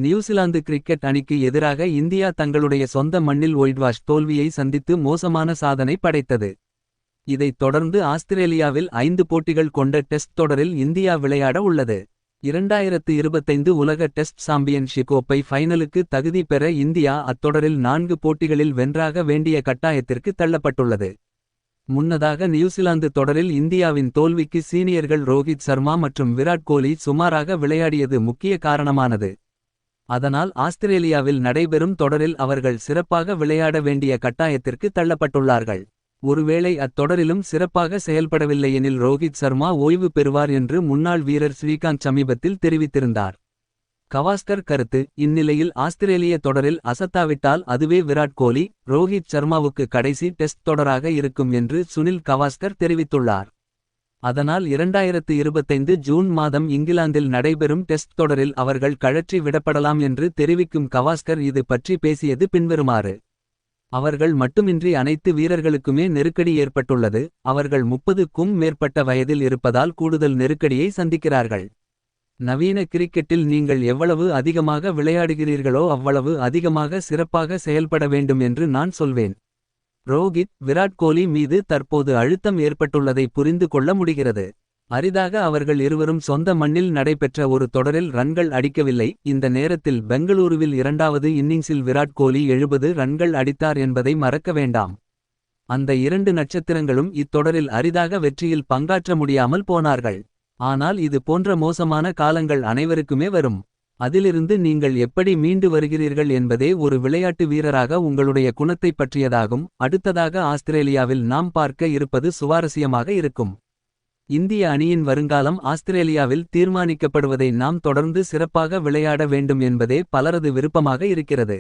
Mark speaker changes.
Speaker 1: New Zealand cricket அணிக்கு எதிராக India தங்களுடைய சொந்த மண்ணில் ஒயிட்வாஷ் தோல்வியை சந்தித்து மோசமான சாதனை படைத்தது. இதைத் தொடர்ந்து ஆஸ்திரேலியாவில் 5 போட்டிகள் கொண்ட டெஸ்ட் தொடரில் இந்தியா விளையாட உள்ளது. 2025 உலக டெஸ்ட் சாம்பியன்ஷிப் கோப்பை ஃபைனலுக்கு தகுதி பெற இந்தியா அத்தொடரில் 4 போட்டிகளில் வென்றாக வேண்டிய கட்டாயத்திற்கு தள்ளப்பட்டுள்ளது. முன்னதாக நியூசிலாந்து தொடரில் இந்தியாவின் தோல்விக்கு சீனியர்கள் ரோஹித் சர்மா மற்றும் விராட் கோலி சுமாராக விளையாடியது முக்கிய காரணமானது. அதனால் ஆஸ்திரேலியாவில் நடைபெறும் தொடரில் அவர்கள் சிறப்பாக விளையாட வேண்டிய கட்டாயத்திற்கு தள்ளப்பட்டுள்ளார்கள். ஒருவேளை அத்தொடரிலும் சிறப்பாக செயல்படவில்லையெனில் ரோஹித் சர்மா ஓய்வு பெறுவார் என்று முன்னாள் வீரர் ஸ்ரீகாந்த் சமீபத்தில் தெரிவித்திருந்தார். கவாஸ்கர் கருத்து: இந்நிலையில் ஆஸ்திரேலிய தொடரில் அசத்தாவிட்டால் அதுவே விராட் கோலி, ரோஹித் சர்மாவுக்கு கடைசி டெஸ்ட் தொடராக இருக்கும் என்று சுனில் கவாஸ்கர் தெரிவித்துள்ளார். அதனால் 2025 ஜூன் மாதம் இங்கிலாந்தில் நடைபெறும் டெஸ்ட் தொடரில் அவர்கள் கழற்றி விடப்படலாம் என்று தெரிவிக்கும் கவாஸ்கர் இது பற்றி பேசியது பின்வருமாறு: அவர்கள் மட்டுமின்றி அனைத்து வீரர்களுக்குமே நெருக்கடி ஏற்பட்டுள்ளது. அவர்கள் 30க்கும் மேற்பட்ட வயதில் இருப்பதால் கூடுதல் நெருக்கடியை சந்திக்கிறார்கள். நவீன கிரிக்கெட்டில் நீங்கள் எவ்வளவு அதிகமாக விளையாடுகிறீர்களோ அவ்வளவு அதிகமாக சிறப்பாக செயல்பட வேண்டும் என்று நான் சொல்வேன். ரோஹித், விராட் கோலி மீது தற்போது அழுத்தம் ஏற்பட்டுள்ளதை புரிந்து கொள்ள முடிகிறது. அரிதாக அவர்கள் இருவரும் சொந்த மண்ணில் நடைபெற்ற ஒரு தொடரில் ரன்கள் அடிக்கவில்லை. இந்த நேரத்தில் பெங்களூருவில் 2வது இன்னிங்ஸில் விராட் கோலி 70 ரன்கள் அடித்தார் என்பதை மறக்க வேண்டாம். அந்த 2 நட்சத்திரங்களும் இத்தொடரில் அரிதாக வெற்றியில் பங்காற்ற முடியாமல் போனார்கள். ஆனால் இது போன்ற மோசமான காலங்கள் அனைவருக்குமே வரும். அதிலிருந்து நீங்கள் எப்படி மீண்டு வருகிறீர்கள் என்பதே ஒரு விளையாட்டு வீரராக உங்களுடைய குணத்தைப் பற்றியதாகும். அடுத்ததாக ஆஸ்திரேலியாவில் நாம் பார்க்க இருப்பது சுவாரஸ்யமாக இருக்கும். இந்திய அணியின் வருங்காலம் ஆஸ்திரேலியாவில் தீர்மானிக்கப்படுவதை நாம் தொடர்ந்து சிறப்பாக விளையாட வேண்டும் என்பதே பலரது விருப்பமாக இருக்கிறது.